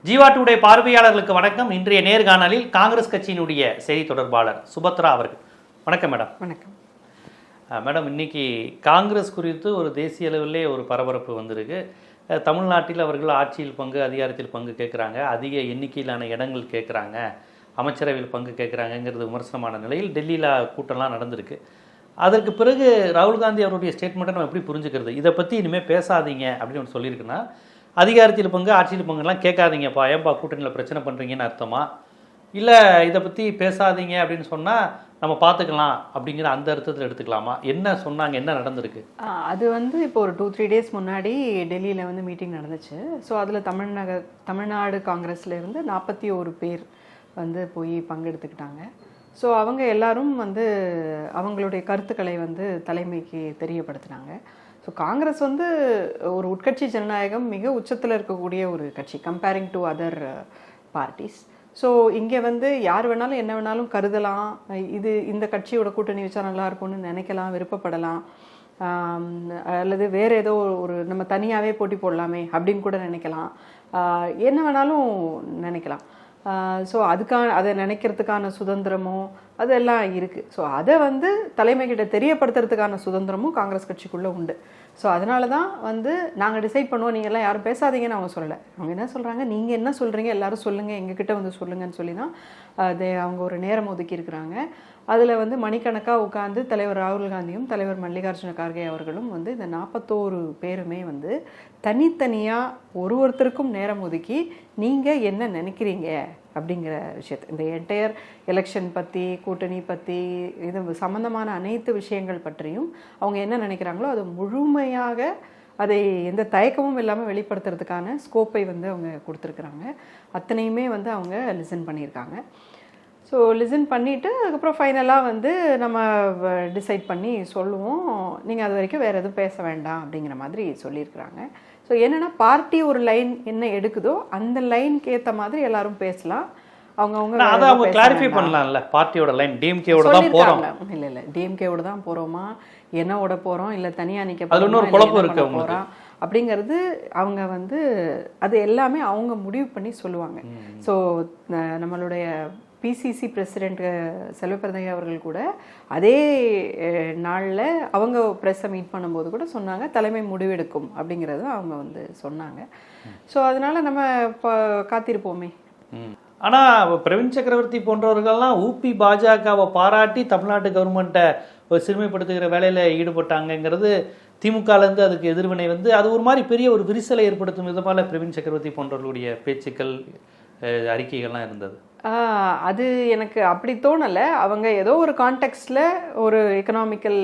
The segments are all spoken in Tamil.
ஜீவா பார்வையாளர்களுக்கு வணக்கம். இன்றைய நேர்காணலில் காங்கிரஸ் கட்சியினுடைய செய்தி தொடர்பாளர் சுபத்ரா அவர்கள். வணக்கம் மேடம். வணக்கம் மேடம். இன்னைக்கு காங்கிரஸ் குறித்து ஒரு தேசிய அளவிலே ஒரு பரபரப்பு வந்திருக்கு. தமிழ்நாட்டில் அவர்கள் ஆட்சியில் பங்கு, அதிகாரத்தில் பங்கு கேட்குறாங்க, அதிக எண்ணிக்கையிலான இடங்கள் கேட்குறாங்க, அமைச்சரவையில் பங்கு கேட்குறாங்கங்கிறது விமர்சனமான நிலையில் டெல்லியில் கூட்டம்லாம் நடந்திருக்கு. அதற்கு பிறகு ராகுல் காந்தி அவருடைய ஸ்டேட்மெண்ட்டை நம்ம எப்படி புரிஞ்சுக்கிறது? இதை பற்றி இனிமேல் பேசாதீங்க அப்படின்னு ஒன்று சொல்லியிருக்குன்னா, அதிகாரத்தில் பங்கு ஆட்சியில் பங்குலாம் கேட்காதீங்கப்பா, ஏன்பா கூட்டணியில் பிரச்சனை பண்ணுறீங்கன்னு அர்த்தமா? இல்லை இதை பற்றி பேசாதீங்க அப்படின்னு சொன்னால் நம்ம பார்த்துக்கலாம் அப்படிங்கிற அந்த அர்த்தத்தில் எடுத்துக்கலாமா? என்ன சொன்னாங்க, என்ன நடந்திருக்கு? அது இப்போ ஒரு 2-3 டேஸ் முன்னாடி டெல்லியில் மீட்டிங் நடந்துச்சு. ஸோ அதில் தமிழ்நாடு காங்கிரஸ்லேருந்து 41 பேர் போய் பங்கெடுத்துக்கிட்டாங்க. ஸோ அவங்க எல்லாரும் அவங்களுடைய கருத்துக்களை தலைமைக்கு தெரியப்படுத்தினாங்க. ஸோ காங்கிரஸ் ஒரு உட்கட்சி ஜனநாயகம் மிக உச்சத்தில் இருக்கக்கூடிய ஒரு கட்சி comparing to other parties. So இங்கே யார் வேணாலும் என்ன வேணாலும் கருதலாம். இந்த கட்சியோட கூட்டணி வச்சா நல்லா இருக்கும்னு நினைக்கலாம், விருப்பப்படலாம். அல்லது வேறு ஏதோ ஒரு நம்ம தனியாகவே போட்டி போடலாமே அப்படின்னு கூட நினைக்கலாம். என்ன வேணாலும் நினைக்கலாம். ஸோ அதை நினைக்கிறதுக்கான சுதந்திரமும் அதெல்லாம் இருக்குது. ஸோ அதை தலைமைக்கிட்ட தெரியப்படுத்துறதுக்கான சுதந்திரமும் காங்கிரஸ் கட்சிக்குள்ளே உண்டு. ஸோ அதனால தான் நாங்கள் டிசைட் பண்ணுவோம், நீங்கள் எல்லாம் யாரும் பேசாதீங்கன்னு அவங்க சொல்லலை. அவங்க என்ன சொல்கிறாங்க, நீங்கள் என்ன சொல்கிறீங்க எல்லாரும் சொல்லுங்கள், எங்ககிட்ட சொல்லுங்கன்னு சொல்லி தான் அவங்க ஒரு நேரம் ஒதுக்கி இருக்கிறாங்க. அதில் மணிக்கணக்காக உட்காந்து தலைவர் ராகுல் காந்தியும் தலைவர் மல்லிகார்ஜுன கார்கே அவர்களும் இந்த 41 பேருமே தனித்தனியாக ஒருத்தருக்கும் நேரம் ஒதுக்கி நீங்கள் என்ன நினைக்கிறீங்க அப்படிங்கிற விஷயத்தை, இந்த என்டையர் எலெக்ஷன் பற்றி, கூட்டணி பற்றி, இது சம்மந்தமான அனைத்து விஷயங்கள் பற்றியும் அவங்க என்ன நினைக்கிறாங்களோ அது முழுமையாக அதை எந்த தயக்கமும் இல்லாமல் வெளிப்படுத்துறதுக்கான ஸ்கோப்பை அவங்க கொடுத்துருக்குறாங்க. அத்தனையுமே அவங்க லிசன் பண்ணியிருக்காங்க. ஸோ லிசன் பண்ணிவிட்டு அதுக்கப்புறம் ஃபைனலாக நம்ம டிசைட் பண்ணி சொல்லுவோம், நீங்கள் அது வரைக்கும் வேறு எதுவும் பேச வேண்டாம் அப்படிங்கிற மாதிரி சொல்லியிருக்கிறாங்க. ஸோ என்னென்னா பார்ட்டி ஒரு லைன் என்ன எடுக்குதோ அந்த லைனுக்கு ஏற்ற மாதிரி எல்லாரும் பேசலாம். அவங்க கிளாரிஃபை பண்ணலாம்ல, பார்ட்டியோட லைன் டிஎம்கேவோட தான் போகிறோம், இல்லை டிஎம்கேவோட தான் போகிறோமா, என்னோட போகிறோம், இல்லை தனியாக நிற்க போகிறோம் அப்படிங்கிறது அவங்க அது எல்லாமே அவங்க முடிவு பண்ணி சொல்லுவாங்க. ஸோ நம்மளுடைய பிசிசி பிரசிடெண்ட் செல்வப்பிரதையா அவர்கள் கூட அதே நாளில் அவங்க ப்ரெஸ்ஸை மீட் பண்ணும்போது கூட சொன்னாங்க, தலைமை முடிவெடுக்கும் அப்படிங்கிறத அவங்க சொன்னாங்க. ஸோ அதனால் நம்ம இப்போ காத்திருப்போமே. ஆனால் பிரவீன் சக்கரவர்த்தி போன்றவர்கள்லாம் ஊபி பாஜகவை பாராட்டி தமிழ்நாட்டு கவர்மெண்ட்டை ஒரு சிறுமைப்படுத்துகிற வேலையில் ஈடுபட்டாங்கங்கிறது திமுகலேருந்து அதுக்கு எதிர்வினை அது ஒரு மாதிரி பெரிய ஒரு விரிசலை ஏற்படுத்தும் விதமாக பிரவீன் சக்கரவர்த்தி போன்றவர்களுடைய பேச்சுக்கள், அறிக்கைகள்லாம் இருந்தது. அது எனக்கு அப்படி தோணலை. அவங்க ஏதோ ஒரு கான்டெக்ஸ்டில் ஒரு எக்கனாமிக்கல்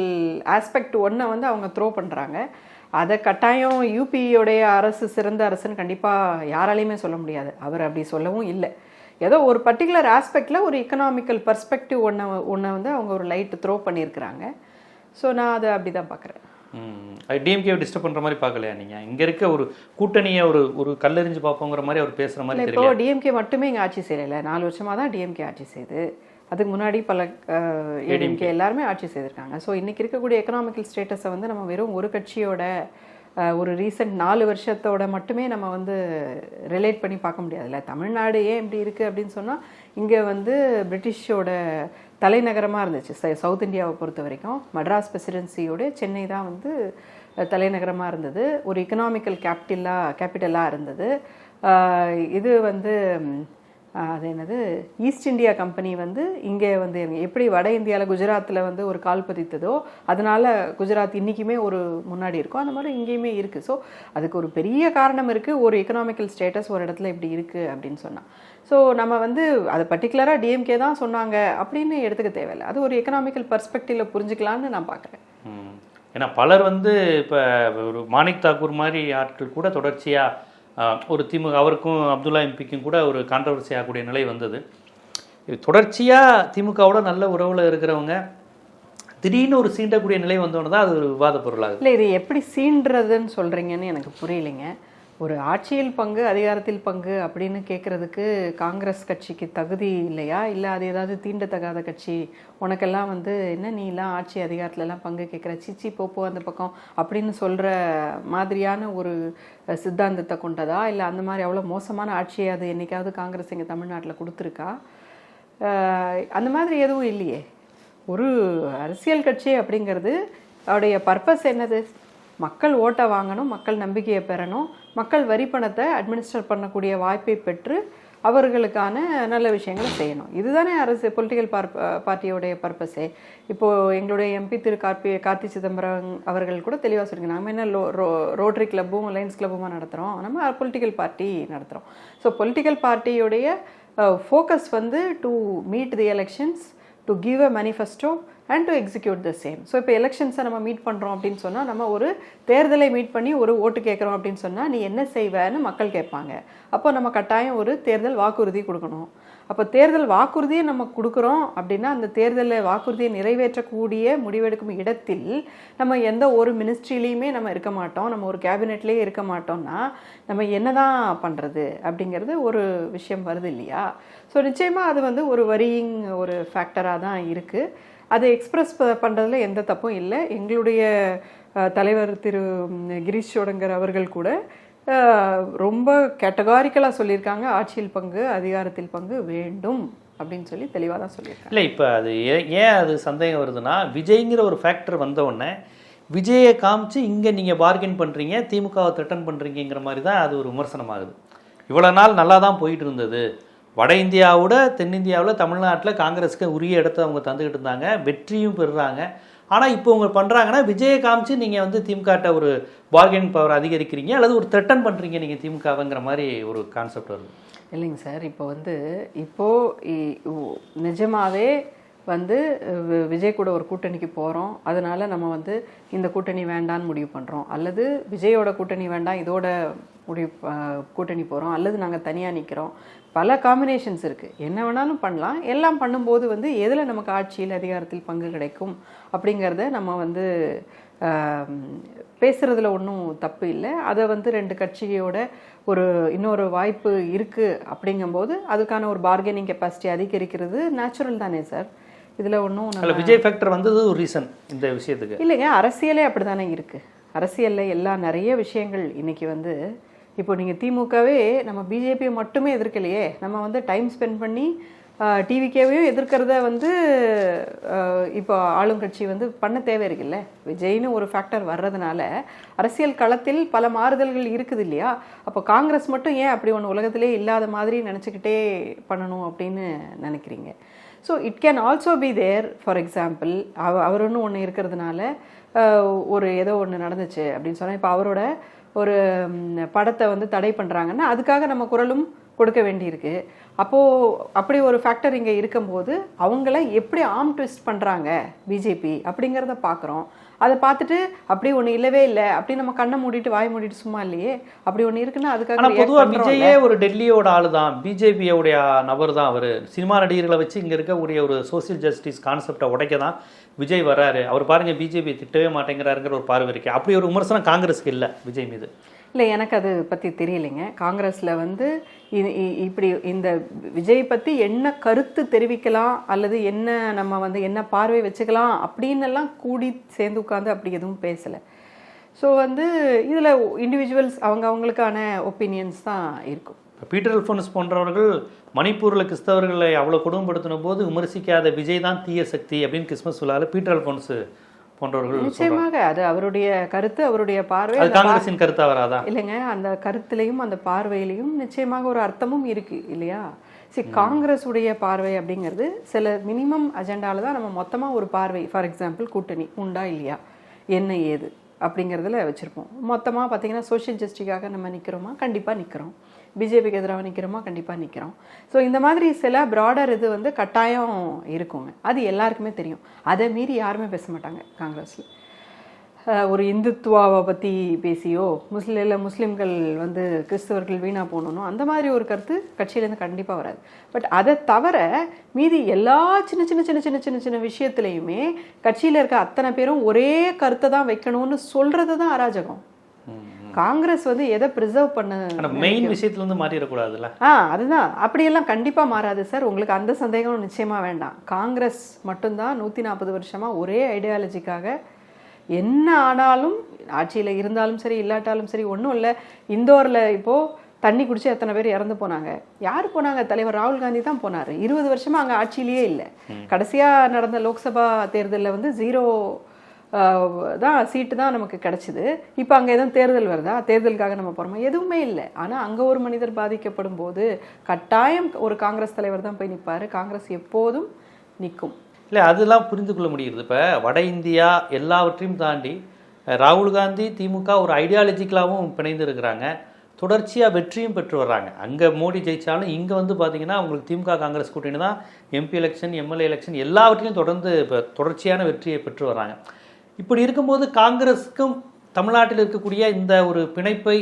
ஆஸ்பெக்ட் ஒன்றை அவங்க த்ரோ பண்ணுறாங்க. அதை கட்டாயம் யூபியோடைய அரசு சிறந்த அரசுன்னு கண்டிப்பாக யாராலையுமே சொல்ல முடியாது. அவர் அப்படி சொல்லவும் இல்லை. ஏதோ ஒரு பர்டிகுலர் ஆஸ்பெக்டில் ஒரு எக்கனாமிக்கல் பர்ஸ்பெக்டிவ் ஒன்றை அவங்க ஒரு லைட் த்ரோ பண்ணியிருக்கிறாங்க. ஸோ நான் அதை அப்படி தான் பார்க்குறேன். டிஎம்கே டிஸ்டர்ப் பண்ணுற மாதிரி பார்க்கலையா நீங்கள்? இங்கே இருக்க ஒரு கூட்டணியை ஒரு கல்லெறிஞ்சு பார்ப்போங்கிற மாதிரி அவர் பேசுகிற மாதிரி இப்போ டிஎம்கே மட்டுமே இங்கே ஆட்சி செய்யலை. 4 வருஷமாக தான் டிஎம்கே ஆட்சி செய்யுது. அதுக்கு முன்னாடி பல ஏடிஎம்கே எல்லாருமே ஆட்சி செய்திருக்காங்க. ஸோ இன்றைக்கி இருக்கக்கூடிய எக்கனாமிக்கல் ஸ்டேட்டஸை நம்ம வெறும் ஒரு கட்சியோட ஒரு ரீசெண்ட் 4 வருஷத்தோட மட்டுமே நம்ம ரிலேட் பண்ணி பார்க்க முடியாதுல்ல. தமிழ்நாடு ஏன் இப்படி இருக்குது அப்படின்னு சொன்னால், இங்கே பிரிட்டிஷோட தலைநகரமாக இருந்துச்சு. சவுத் இந்தியாவை பொறுத்த வரைக்கும் மட்ராஸ் பிரசிடென்சியோட சென்னை தான் தலைநகரமாக இருந்தது. ஒரு எக்கனாமிக்கல் கேபிட்டலாக இருந்தது. இது அது என்னது, ஈஸ்ட் இந்தியா கம்பெனி இங்கே எப்படி வட இந்தியாவில் குஜராத்தில் ஒரு கால் பதித்ததோ அதனால் குஜராத் இன்றைக்குமே ஒரு முன்னாடி இருக்கும், அந்த மாதிரி இங்கேயுமே இருக்குது. ஸோ அதுக்கு ஒரு பெரிய காரணம் இருக்குது. ஒரு எக்கனாமிக்கல் ஸ்டேட்டஸ் ஒரு இடத்துல இப்படி இருக்குது அப்படின்னு சொன்னால், ஸோ நம்ம அதை பர்டிகுலராக டிஎம்கே தான் சொன்னாங்க அப்படின்னு எடுத்துக்க தேவையில்லை. அது ஒரு எக்கனாமிக்கல் பர்ஸ்பெக்டிவில் புரிஞ்சுக்கலான்னு நான் பார்க்குறேன். ஏன்னா பலர் இப்போ ஒரு மாணிக் தாக்கூர் மாதிரி ஆட்கள் கூட தொடர்ச்சியாக ஒரு திமுக, அவருக்கும் அப்துல்லா எம்பிக்கும் கூட ஒரு கான்ட்ரவர்சி ஆகக்கூடிய நிலை வந்தது. தொடர்ச்சியாக திமுகவோட நல்ல உறவில் இருக்கிறவங்க திடீர்னு ஒரு சீண்டக்கூடிய நிலை வந்தோன்னு தான் அது ஒரு விவாத பொருளாகுது. இல்லை, இது எப்படி சீண்டுறதுன்னு சொல்கிறீங்கன்னு எனக்கு புரியலைங்க. ஒரு ஆட்சியில் பங்கு அதிகாரத்தில் பங்கு அப்படின்னு கேட்குறதுக்கு காங்கிரஸ் கட்சிக்கு தகுதி இல்லையா, இல்லை அது ஏதாவது தீண்டத்தகாத கட்சி, உனக்கெல்லாம் வந்து என்ன நீலாம் ஆட்சி அதிகாரத்துலலாம் பங்கு கேட்குற, சிச்சி போப்போ அந்த பக்கம் அப்படின்னு சொல்கிற மாதிரியான ஒரு சித்தாந்தத்தை கொண்டதா, இல்லை அந்த மாதிரி அவ்வளோ மோசமான ஆட்சியை அது என்றைக்காவது காங்கிரஸ் எங்கள் தமிழ்நாட்டில் கொடுத்துருக்கா? அந்த மாதிரி எதுவும் இல்லையே. ஒரு அரசியல் கட்சி அப்படிங்கிறது அவருடைய பர்பஸ் என்னது? மக்கள் ஓட்டை வாங்கணும், மக்கள் நம்பிக்கையை பெறணும், மக்கள் வரி பணத்தை அட்மினிஸ்டர் பண்ணக்கூடிய வாய்ப்பை பெற்று அவர்களுக்கான நல்ல விஷயங்களை செய்யணும். இதுதானே பொலிட்டிக்கல் பார்ட்டியோடைய பர்பஸே. இப்போது எங்களுடைய எம்பி திரு கார்த்தி சிதம்பரம் அவர்கள் கூட தெளிவாக சொல்லியிருக்காங்க, நம்ம என்ன ரோட்டரி கிளப்பும் லைன்ஸ் கிளப்புமா நடத்துகிறோம், நம்ம பொலிட்டிக்கல் பார்ட்டி நடத்துகிறோம். ஸோ பொலிட்டிக்கல் பார்ட்டியுடைய ஃபோக்கஸ் வந்து to meet the elections, to give a manifesto and to execute the same. So இப்போ எலெக்ஷன்ஸை நம்ம மீட் பண்ணுறோம் அப்படின்னு சொன்னால், நம்ம ஒரு தேர்தலை மீட் பண்ணி ஒரு ஓட்டு கேட்குறோம் அப்படின்னு சொன்னால் நீ என்ன செய்வேன்னு மக்கள் கேட்பாங்க. அப்போ நம்ம கட்டாயம் ஒரு தேர்தல் வாக்குறுதி கொடுக்கணும். அப்போ தேர்தல் வாக்குறுதியை நம்ம கொடுக்குறோம் அப்படின்னா அந்த தேர்தலில் வாக்குறுதியை நிறைவேற்றக்கூடிய முடிவெடுக்கும் இடத்தில் நம்ம எந்த ஒரு மினிஸ்ட்ரிலையுமே நம்ம இருக்க மாட்டோம், நம்ம ஒரு கேபினெட்லேயே இருக்க மாட்டோம்னா நம்ம என்ன தான் பண்ணுறது அப்படிங்கிறது ஒரு விஷயம் வருது இல்லையா? ஸோ நிச்சயமாக அது வந்து ஒரு வரியிங் ஒரு ஃபேக்டராக தான் இருக்குது. அதை எக்ஸ்பிரஸ் பண்ணுறதுல எந்த தப்பும் இல்லை. எங்களுடைய தலைவர் திரு கிரீஷ் சோடங்கர் அவர்கள் கூட ரொம்ப கேட்டகாரிக்கலாக சொல்லியிருக்காங்க, ஆட்சியில் பங்கு அதிகாரத்தில் பங்கு வேண்டும் அப்படின்னு சொல்லி தெளிவாக தான் சொல்லியிருக்காங்க. இல்லை, இப்போ அது ஏன் அது சந்தேகம் வருதுன்னா, விஜய்ங்கிற ஒரு ஃபேக்டர் வந்தவுடனே விஜயை காமிச்சு இங்கே நீங்கள் பார்கெயின் பண்ணுறீங்க, திமுகவை த்ரெட்டன் பண்ணுறீங்கிற மாதிரி தான் அது ஒரு விமர்சனமாகுது. இவ்வளோ நாள் நல்லா தான் போயிட்டு இருந்தது, வட இந்தியாவோட தென்னிந்தியாவில் தமிழ்நாட்டில் காங்கிரஸுக்கு உரிய இடத்த அவங்க தந்துக்கிட்டு இருந்தாங்க, வெற்றியும் பெறுறாங்க. ஆனால் இப்போ அவங்க பண்ணுறாங்கன்னா விஜயை காமிச்சு நீங்கள் வந்து திமுகட்ட ஒரு பார்கெனிங் பவர் அதிகரிக்கிறீங்க அல்லது ஒரு த்ரெட்டன் பண்ணுறீங்க நீங்கள் திமுகவுங்கிற மாதிரி ஒரு கான்செப்ட் வருது. இல்லைங்க சார், இப்போது நிஜமாகவே வந்து விஜய் கூட ஒரு கூட்டணிக்கு போகிறோம், அதனால் நம்ம வந்து இந்த கூட்டணி வேண்டான்னு முடிவு பண்ணுறோம், அல்லது விஜயோட கூட்டணி வேண்டாம் இதோட கூட்டணி போகிறோம், அல்லது நாங்கள் தனியாக நிற்கிறோம். பல காம்பினேஷன்ஸ் இருக்குது, என்ன வேணாலும் பண்ணலாம். எல்லாம் பண்ணும்போது வந்து எதில் நமக்கு ஆட்சியில் அதிகாரத்தில் பங்கு கிடைக்கும் அப்படிங்கிறத நம்ம வந்து பேசுகிறதுல ஒன்றும் தப்பு இல்லை. அதை வந்து ரெண்டு கட்சியோட இன்னொரு வாய்ப்பு இருக்குது அப்படிங்கும்போது அதுக்கான ஒரு பார்கெனிங் கெப்பாசிட்டி அதிகரிக்கிறது நேச்சுரல் தானே சார். இதில் ஒன்றும் விஜய் ஃபேக்டர் வந்தது ஒரு ரீசன் இந்த விஷயத்துக்கு இல்லைங்க. அரசியலே அப்படி தானே இருக்குது. அரசியலில் நிறைய விஷயங்கள் இன்றைக்கி வந்து இப்போ நீங்கள் திமுகவே நம்ம பிஜேபியை மட்டுமே எதிர்க்கலையே, நம்ம வந்து டைம் ஸ்பெண்ட் பண்ணி டிவிகேவையும் எதிர்க்கிறத வந்து இப்போ ஆளுங்கட்சி வந்து பண்ண தேவை இருக்குல்ல. விஜய்னு ஒரு ஃபேக்டர் வர்றதுனால அரசியல் களத்தில் பல மாறுதல்கள் இருக்குது இல்லையா? அப்போ காங்கிரஸ் மட்டும் ஏன் அப்படி ஒன்று உலகத்திலே இல்லாத மாதிரி நினச்சிக்கிட்டே பண்ணணும் அப்படின்னு நினைக்கிறீங்க? So it can also be there. For example அவருன்னு ஒன்று இருக்கிறதுனால ஒரு ஏதோ ஒன்று நடந்துச்சு அப்படின்னு சொன்னால், இப்போ அவரோட ஒரு படத்தை வந்து தடை பண்ணுறாங்கன்னா அதுக்காக நம்ம குரலும் கொடுக்க வேண்டியிருக்கு. அப்போது அப்படி ஒரு ஃபேக்டர் இங்கே இருக்கும்போது அவங்கள எப்படி ஆர்ம் ட்விஸ்ட் பண்ணுறாங்க பிஜேபி அப்படிங்கிறத பார்க்குறோம். அதை பார்த்துட்டு அப்படி ஒன்று இல்லவே இல்லை அப்படி நம்ம கண்ணை மூடிட்டு வாய் மூடிட்டு சும்மா இல்லையே, அப்படி ஒன்று இருக்குன்னா அதுக்காக. பொதுவாக விஜயே ஒரு டெல்லியோட ஆளு தான், பிஜேபியோடைய நபர் தான். அவர் சினிமா நடிகர்களை வச்சு இங்கே இருக்கக்கூடிய ஒரு சோசியல் ஜஸ்டிஸ் கான்செப்டை உடைக்க தான் விஜய் வர்றாரு. அவர் பாருங்கள் பிஜேபி திட்டவே மாட்டேங்கிறாருங்கிற ஒரு பார்வை இருக்கு. அப்படி ஒரு விமர்சனம் காங்கிரஸுக்கு இல்லை விஜய் மீது. இல்லை, எனக்கு அது பற்றி தெரியலைங்க. காங்கிரஸில் வந்து இப்படி இந்த விஜய் பற்றி என்ன கருத்து தெரிவிக்கலாம் அல்லது என்ன நம்ம வந்து என்ன பார்வை வச்சுக்கலாம் அப்படின்னெல்லாம் கூடி சேர்ந்து உட்காந்து அப்படி எதுவும் பேசலை. ஸோ வந்து இதில் இண்டிவிஜுவல்ஸ் அவங்களுக்கான ஒப்பீனியன்ஸ் தான் இருக்கும். பீட்டர் அல்ஃபோன்ஸ் போன்றவர்கள் மணிப்பூரில் கிறிஸ்தவர்களை அவ்வளோ கொடுமைப்படுத்தின போது விமர்சிக்காத விஜய் தான் தீய சக்தி அப்படின்னு கிறிஸ்மஸ் விழாவில் பீட்டர் அல்ஃபோன்ஸ் போன்றவர்கள். நிச்சயமாக அது அவருடைய கருத்து, அவருடைய பார்வை. காங்கிரஸின் கருத்து வராதா? இல்லைங்க, அந்த கருத்துலையும் அந்த பார்வையிலையும் நிச்சயமாக ஒரு அர்த்தமும் இருக்கு இல்லையா? சரி, காங்கிரஸ் உடைய பார்வை அப்படிங்கிறது சில மினிமம் அஜெண்டாவில் தான் நம்ம மொத்தமாக ஒரு பார்வை. ஃபார் எக்ஸாம்பிள் கூட்டணி உண்டா இல்லையா, என்ன ஏது அப்படிங்கிறதுல வச்சுருப்போம். மொத்தமாக பார்த்திங்கன்னா சோஷியல் ஜஸ்டிக்காக நம்ம நிற்கிறோமா, கண்டிப்பாக நிற்கிறோம். பிஜேபிக்கு எதிராக நிற்கிறோமா, கண்டிப்பாக நிற்கிறோம். ஸோ இந்த மாதிரி சில ப்ராடர் இது வந்து கட்டாயம் இருக்குங்க, அது எல்லாருக்குமே தெரியும். அதை மீறி யாருமே பேச மாட்டாங்க காங்கிரஸில். ஒரு இந்துத்துவாவை பற்றி பேசியோ முஸ்லீம்கள் வந்து கிறிஸ்தவர்கள் வீணாக போகணும் அந்த மாதிரி ஒரு கருத்து கட்சியிலேருந்து கண்டிப்பாக வராது. பட் அதை தவிர மீதி எல்லா சின்ன சின்ன சின்ன சின்ன சின்ன சின்ன விஷயத்துலையுமே கட்சியில் இருக்க அத்தனை பேரும் ஒரே கருத்தை தான் வைக்கணும்னு சொல்கிறது தான் அராஜகம். காங்கிரஸ் வந்து எதை ப்ரிசர்வ் பண்ண மெயின் விஷயத்துல வந்து மாறிடக்கூடாதுல்ல. அதுதான். அப்படியெல்லாம் கண்டிப்பாக மாறாது சார். உங்களுக்கு அந்த சந்தேகம் நிச்சயமாக வேண்டாம். காங்கிரஸ் மட்டும்தான் 140 வருஷமாக ஒரே ஐடியாலஜிக்காக என்ன ஆனாலும், ஆட்சியில் இருந்தாலும் சரி இல்லாட்டாலும் சரி, ஒன்றும் இல்லை. இந்தோரில் இப்போது தண்ணி குடிச்சு எத்தனை பேர் இறந்து போனாங்க? யார் போனாங்க? தலைவர் ராகுல் காந்தி தான் போனார். 20 வருஷமாக அங்கே ஆட்சியிலேயே இல்லை. கடைசியாக நடந்த லோக்சபா தேர்தலில் வந்து 0 தான் சீட்டு தான் நமக்கு கிடச்சிது. இப்போ அங்கே எதுவும் தேர்தல் வருதா? தேர்தலுக்காக நம்ம போகிறோமா? எதுவுமே இல்லை. ஆனால் அங்கே ஒரு மனிதர் பாதிக்கப்படும் போது கட்டாயம் ஒரு காங்கிரஸ் தலைவர் தான் போய் நிற்பார். காங்கிரஸ் எப்போதும் நிற்கும். இல்லை, அதெல்லாம் புரிந்து கொள்ள முடியுது. இப்போ வட இந்தியா எல்லாவற்றையும் தாண்டி ராகுல் காந்தி திமுக ஒரு ஐடியாலஜிக்கலாகவும் பிணைந்து இருக்கிறாங்க. தொடர்ச்சியாக வெற்றியும் பெற்று வர்றாங்க. அங்கே மோடி ஜெயித்தாலும் இங்கே வந்து பார்த்திங்கன்னா அவங்களுக்கு திமுக காங்கிரஸ் கூட்டணி தான் எம்பி எலெக்ஷன், எம்எல்ஏ எலெக்ஷன் எல்லாவற்றையும் தொடர்ந்து இப்போ தொடர்ச்சியான வெற்றியை பெற்று வர்றாங்க. இப்படி இருக்கும்போது காங்கிரஸுக்கும் தமிழ்நாட்டில் இருக்கக்கூடிய இந்த ஒரு பிணைப்பை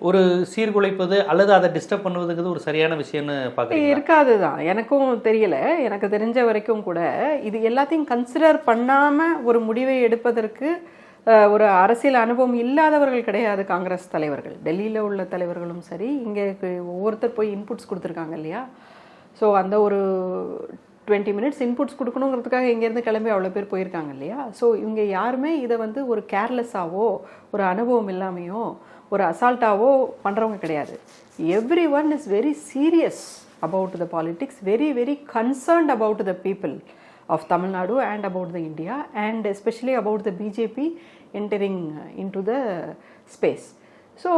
ஒரு சீர்குலைப்பது அல்லது அதை டிஸ்டர்ப் பண்ணுவதுங்கிறது ஒரு சரியான விஷயம்னு பார்க்குறீங்க? இருக்காது தான். எனக்கும் தெரியல. எனக்கு தெரிஞ்ச வரைக்கும் கூட இது எல்லாத்தையும் கன்சிடர் பண்ணாமல் ஒரு முடிவை எடுப்பதற்கு ஒரு அரசியல் அனுபவம் இல்லாதவர்கள் கிடையாது காங்கிரஸ் தலைவர்கள். டெல்லியில் உள்ள தலைவர்களும் சரி, இங்கே ஒவ்வொருத்தர் போய் இன்புட்ஸ் கொடுத்துருக்காங்க இல்லையா. ஸோ அந்த ஒரு 20 மினிட்ஸ் இன்புட்ஸ் கொடுக்கணுங்கிறதுக்காக இங்கேருந்து கிளம்பி அவ்வளோ பேர் போயிருக்காங்க இல்லையா. ஸோ இவங்க யாருமே இதை வந்து ஒரு கேர்லெஸ்ஸாவோ ஒரு அனுபவம் இல்லாமையோ ஒரு அசால்ட்டாவோ பண்ணுறவங்க கிடையாது. Every one is very serious about the politics, very very concerned about the people of Tamil Nadu and about the India, and especially about the BJP entering into the space. So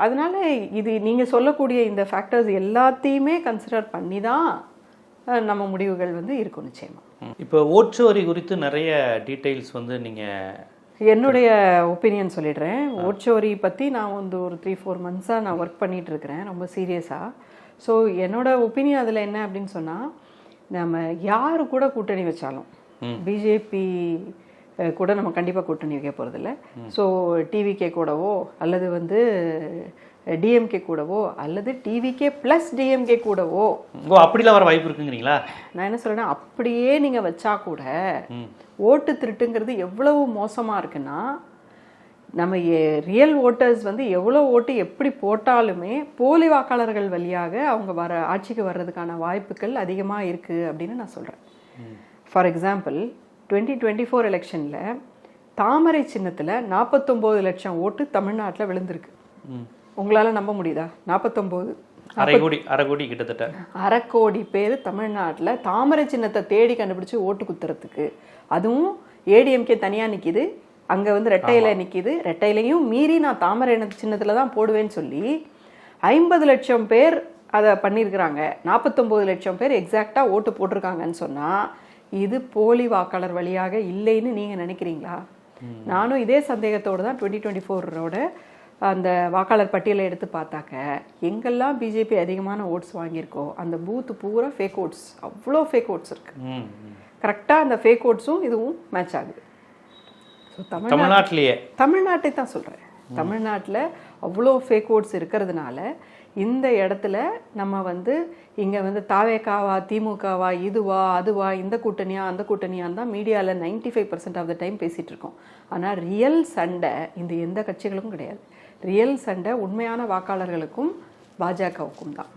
அதனால் இது நீங்கள் சொல்லக்கூடிய இந்த ஃபேக்டர்ஸ் எல்லாத்தையுமே கன்சிடர் பண்ணி தான் நம்ம முடிவுகள் வந்து இருக்கும் நிச்சயமாக. இப்போ ஓட்சோரி குறித்து நிறைய டீட்டெயில்ஸ் வந்து நீங்கள் என்னுடைய ஒப்பீனியன் சொல்லிடுறேன். ஓட்சோரி பற்றி நான் வந்து ஒரு 3-4 மந்த்ஸாக நான் ஒர்க் பண்ணிகிட்ருக்கிறேன் ரொம்ப சீரியஸாக. ஸோ என்னோட ஒப்பீனியன் அதில் என்ன அப்படின்னு சொன்னால், நம்ம யாரு கூட கூட்டணி வச்சாலும், பிஜேபி கூட நம்ம கண்டிப்பாக கூட்டணி வைக்க போகிறதில்ல. ஸோ டிவிகே கூடவோ அல்லது வந்து டிஎம்கே கூடவோ அல்லது டிவிகே ப்ளஸ் டிஎம்கே கூடவோ அப்படிலாம் வர வாய்ப்பு இருக்குங்கிறீங்களா? நான் என்ன சொல்கிறேன்னா, அப்படியே நீங்கள் வச்சா கூட ஓட்டு திருட்டுங்கிறது எவ்வளவு மோசமாக இருக்குன்னா, நம்ம ரியல் ஓட்டர்ஸ் வந்து எவ்வளோ ஓட்டு எப்படி போட்டாலுமே போலி வாக்காளர்கள் வழியாக அவங்க ஆட்சிக்கு வர்றதுக்கான வாய்ப்புகள் அதிகமாக இருக்குது அப்படின்னு நான் சொல்கிறேன். ஃபார் எக்ஸாம்பிள் 2024 எலெக்ஷனில் தாமரை சின்னத்தில் 49 லட்சம் ஓட்டு தமிழ்நாட்டில் விழுந்திருக்கு. உங்களால் நம்ப முடியுதா? 49 அரை கோடி கிட்டத்தட்ட அரை கோடி பேர் தமிழ்நாட்டில் தாமரை சின்னத்தை தேடி கண்டுபிடிச்சி ஓட்டு குத்துறதுக்கு. அதுவும் ஏடிஎம்கே தனியாக நிற்கிது, அங்கே வந்து ரெட்டையில நிற்கிது. ரெட்டையிலையும் மீறி நான் தாமரை சின்னத்தில் தான் போடுவேன்னு சொல்லி 50 லட்சம் பேர் அதை பண்ணியிருக்கிறாங்க. 49 லட்சம் பேர் எக்ஸாக்டாக ஓட்டு போட்டிருக்காங்கன்னு சொன்னால் இது போலி வாக்காளர் வழியாக இல்லைன்னு நீங்கள் நினைக்கிறீங்களா? நானும் இதே சந்தேகத்தோடு தான் 2024 அந்த வாக்காளர் பட்டியலை எடுத்து பார்த்தாக்க எங்கெல்லாம் பிஜேபி அதிகமான ஓட்ஸ் வாங்கியிருக்கோ அந்த பூத்து பூரா ஃபேக் ஓட்ஸ், அவ்வளோ ஃபேக் ஓட்ஸ் இருக்குது. கரெக்டாக அந்த ஃபேக் ஓட்ஸும் இதுவும் மேட்ச் ஆகுது. தமிழ்நாட்டை தான் சொல்கிறேன். தமிழ்நாட்டில் அவ்வளோ ஃபேக் ஓட்ஸ் இருக்கிறதுனால இந்த இடத்துல நம்ம வந்து இங்கே வந்து தாவேக்காவா திமுகவா இதுவா அதுவா இந்த கூட்டணியா அந்த கூட்டணியான்னு தான் மீடியாவில் 95% ஆஃப் த டைம் பேசிகிட்டு இருக்கோம். ஆனால் ரியல் சண்டை இந்த எந்த கட்சிகளுக்கும் கிடையாது. ரியல் சண்டை உண்மையான வாக்காளர்களுக்கும் பாஜகவுக்கும் தான்,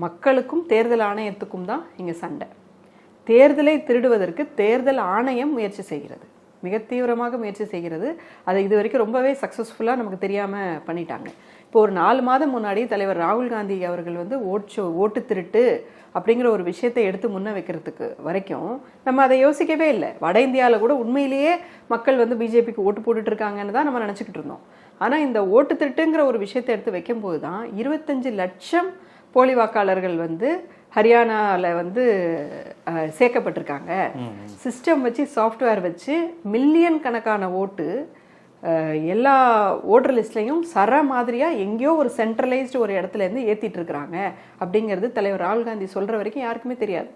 மக்களுக்கும் தேர்தல் ஆணையத்துக்கும் தான் இங்கே சண்டை. தேர்தலை திருடுவதற்கு தேர்தல் ஆணையம் முயற்சி செய்கிறது, மிக தீவிரமாக முயற்சி செய்கிறது. அதை இது வரைக்கும் ரொம்பவே சக்ஸஸ்ஃபுல்லாக நமக்கு தெரியாமல் பண்ணிட்டாங்க. இப்போ ஒரு 4 மாதம் முன்னாடி தலைவர் ராகுல் காந்தி அவர்கள் வந்து ஓட்டு திருட்டு அப்படிங்கிற ஒரு விஷயத்தை எடுத்து முன்ன வைக்கிறதுக்கு வரைக்கும் நம்ம அதை யோசிக்கவே இல்லை. வட இந்தியாவில் கூட உண்மையிலேயே மக்கள் வந்து பிஜேபிக்கு ஓட்டு போட்டுட்டு இருக்காங்கன்னு தான் நம்ம நினச்சிக்கிட்டு இருந்தோம். ஆனால் இந்த ஓட்டு திருட்டுங்கிற ஒரு விஷயத்தை எடுத்து வைக்கும்போது தான் 25 லட்சம் போலி வாக்காளர்கள் வந்து ஹரியானாவில் வந்து சேர்க்கப்பட்டிருக்காங்க. சிஸ்டம் வச்சு சாஃப்ட்வேர் வச்சு மில்லியன் கணக்கான ஓட்டு எல்லா ஓட்டர் லிஸ்ட்லையும் சர மாதிரியாக எங்கேயோ ஒரு சென்ட்ரலைஸ்டு ஒரு இடத்துலேருந்து ஏற்றிட்டு இருக்கிறாங்க அப்படிங்கிறது தலைவர் ராகுல் காந்தி சொல்கிற வரைக்கும் யாருக்குமே தெரியாது.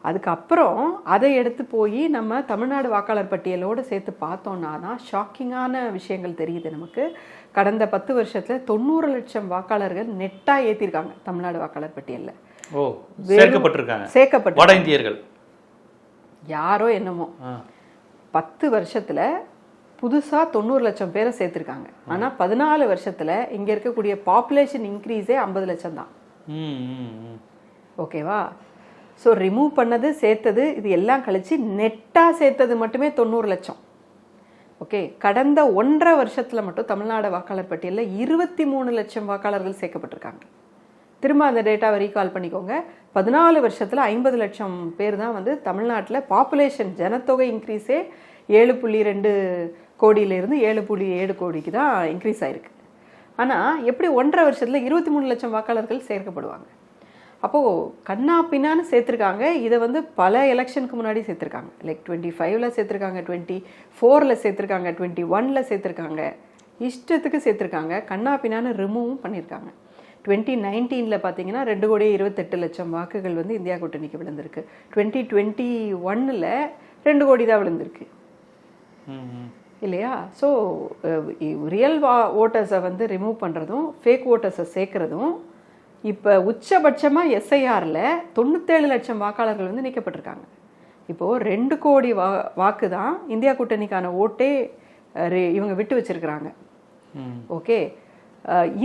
அதுக்கப்புறம் அதை எடுத்து போய் நம்ம தமிழ்நாடு வாக்காளர் பட்டியலோடு சேர்த்து பார்த்தோன்னா தான் ஷாக்கிங்கான விஷயங்கள் தெரியுது நமக்கு. கடந்த 10 வருஷத்தில் 90 லட்சம் வாக்காளர்கள் நெட்டாக ஏற்றிருக்காங்க தமிழ்நாடு வாக்காளர் பட்டியலில். சேர்க்கப்பட்டு வட இந்தியர்கள் யாரோ என்னமோ 10 வருஷத்தில் புதுசாக 90 லட்சம் பேரை சேர்த்துருக்காங்க. ஆனால் 14 வருஷத்தில் இங்கே இருக்கக்கூடிய பாப்புலேஷன் இன்க்ரீஸே 50 லட்சம் தான். ஓகேவா? ஸோ ரிமூவ் பண்ணது சேர்த்தது இது எல்லாம் கழித்து நெட்டாக சேர்த்தது மட்டுமே 90 லட்சம். ஓகே, கடந்த 1.5 வருஷத்தில் மட்டும் தமிழ்நாடு வாக்காளர் பட்டியலில் 23 லட்சம் வாக்காளர்கள் சேர்க்கப்பட்டிருக்காங்க. திரும்ப அந்த டேட்டாவை ரீகால் பண்ணிக்கோங்க. 14 வருஷத்தில் 50 லட்சம் பேர் தான் வந்து தமிழ்நாட்டில் பாப்புலேஷன் ஜனத்தொகை இன்க்ரீஸே 7.2 கோடியிலேருந்து 7.7 கோடிக்கு தான் இன்க்ரீஸ் ஆயிருக்கு. ஆனால் எப்படி 1.5 வருஷத்தில் 23 லட்சம் வாக்காளர்கள் சேர்க்கப்படுவாங்க? அப்போது கண்ணா பின்னான்னு சேர்த்துருக்காங்க. இதை வந்து பல எலெக்ஷனுக்கு முன்னாடி சேர்த்துருக்காங்க. லைக் 25ல் சேர்த்துருக்காங்க, 24ல் சேர்த்துருக்காங்க, 21ல் சேர்த்துருக்காங்க, இஷ்டத்துக்கு சேர்த்துருக்காங்க. கண்ணா பின்னான்னு ரிமூவும் பண்ணியிருக்காங்க. 2019ல் பார்த்தீங்கன்னா 2,28,00,000 வாக்குகள் வந்து இந்தியா கூட்டணிக்கு விழுந்திருக்கு. 2021ல் 2 கோடி தான் விழுந்திருக்கு இல்லையா? ஸோ ரியல் ஓட்டர்ஸை வந்து ரிமூவ் பண்ணுறதும் ஃபேக் ஓட்டர்ஸை சேர்க்குறதும் இப்போ உச்சபட்சமாக எஸ்ஐஆரில் 97 லட்சம் வாக்காளர்கள் வந்து நீக்கப்பட்டிருக்காங்க. இப்போது 2 கோடி வாக்கு தான் இந்தியா கூட்டணிக்கான ஓட்டே இவங்க விட்டு வச்சிருக்கிறாங்க. ஓகே,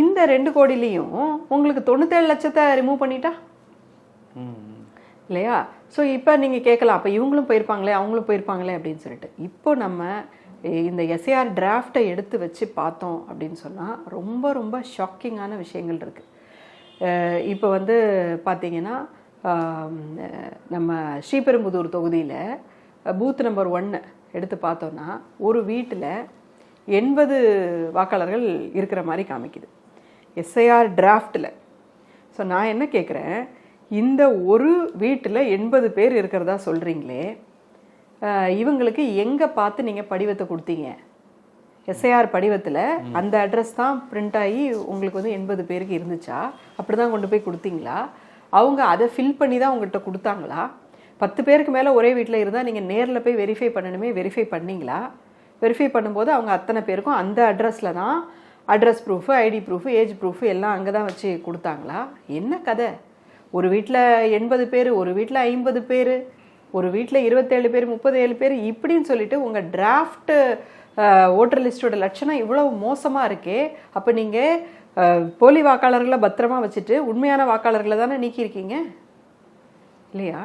இந்த 2 கோடிலையும் உங்களுக்கு 97 லட்சத்தை ரிமூவ் பண்ணிட்டா இல்லையா? ஸோ இப்போ நீங்கள் கேட்கலாம், அப்போ இவங்களும் போயிருப்பாங்களே அவங்களும் போயிருப்பாங்களே அப்படின்னு சொல்லிட்டு. இப்போ நம்ம இந்த எஸ்ஏஆர் டிராஃப்டை எடுத்து வச்சு பார்த்தோம் அப்படின்னு சொன்னால் ரொம்ப ரொம்ப ஷாக்கிங்கான விஷயங்கள் இருக்குது. இப்போ வந்து பார்த்தீங்கன்னா நம்ம ஸ்ரீபெரும்புதூர் தொகுதியில் பூத் நம்பர் 1 எடுத்து பார்த்தோன்னா ஒரு வீட்டில் 80 வாக்காளர்கள் இருக்கிற மாதிரி காமிக்குது எஸ்ஐஆர் டிராஃப்டில். ஸோ நான் என்ன கேட்குறேன், இந்த ஒரு வீட்டில் 80 பேர் இருக்கிறதா சொல்கிறீங்களே, இவங்களுக்கு எங்கே பார்த்து நீங்கள் படிவத்தை கொடுத்தீங்க? எஸ்ஐஆர் படிவத்தில் அந்த அட்ரஸ் தான் பிரிண்ட் ஆகி உங்களுக்கு வந்து 80 பேருக்கு இருந்துச்சா? அப்படி தான் கொண்டு போய் கொடுத்தீங்களா? அவங்க அதை ஃபில் பண்ணி தான் உங்கள்கிட்ட கொடுத்தாங்களா? 10 பேருக்கு மேலே ஒரே வீட்டில் இருந்தால் நீங்கள் நேரில் போய் வெரிஃபை பண்ணணுமே, வெரிஃபை பண்ணிங்களா? வெரிஃபை பண்ணும்போது அவங்க அத்தனை பேருக்கும் அந்த அட்ரஸில் தான் address proof, ID proof, age proof எல்லாம் அங்கே தான் வச்சு கொடுத்தாங்களா? என்ன கதை? ஒரு வீட்டில் 80 பேர், ஒரு வீட்டில் 50 பேர், ஒரு வீட்டில் 27 பேர், 37 பேர் இப்படின்னு சொல்லிட்டு உங்கள் டிராஃப்ட் ஓட்டர் லிஸ்டோட லட்சணம் இவ்வளோ மோசமாக இருக்கே. அப்போ நீங்கள் போலி வாக்காளர்களை பத்திரமா வச்சுட்டு உண்மையான வாக்காளர்களை தானே நீக்கியிருக்கீங்க இல்லையா?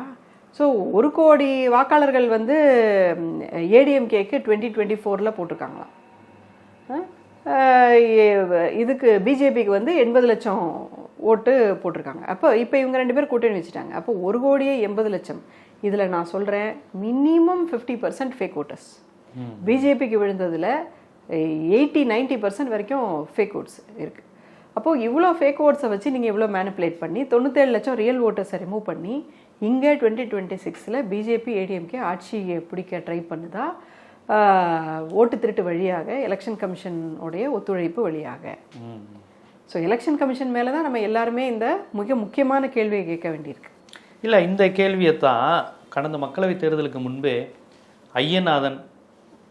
ஸோ 1 கோடி வாக்காளர்கள் வந்து ஏடிஎம்கேக்கு 2024ல் போட்டிருக்காங்களாம். இதுக்கு பிஜேபிக்கு வந்து 80 லட்சம் ஓட்டு போட்டிருக்காங்க. அப்போ இப்போ இவங்க 2 பேர் கூட்டணி வச்சுட்டாங்க. அப்போ 1 கோடியே 80 லட்சம். இதில் நான் சொல்கிறேன் மினிமம் 50% ஃபேக் ஓட்டர்ஸ். பிஜேபிக்கு விழுந்ததில் 80-90% வரைக்கும் ஃபேக் ஓட்ஸ் இருக்குது. அப்போது இவ்வளோ ஃபேக் ஓட்ஸை வச்சு நீங்கள் இவ்வளோ மேனிப்புலேட் பண்ணி 97 லட்சம் ரியல் ஓட்டர்ஸை ரிமூவ் பண்ணி இங்கே 2026ல் பிஜேபி ஏடிஎம்கே ஆட்சியை பிடிக்க ட்ரை பண்ணுதா, ஓட்டு திருட்டு வழியாக, எலெக்ஷன் கமிஷனுடைய ஒத்துழைப்பு வழியாக. ஸோ எலெக்ஷன் கமிஷன் மேலே தான் நம்ம எல்லாருமே இந்த மிக முக்கியமான கேள்வியை கேட்க வேண்டியிருக்கு. இல்லை, இந்த கேள்வியை தான் கடந்த மக்களவைத் தேர்தலுக்கு முன்பே ஐயநாதன்,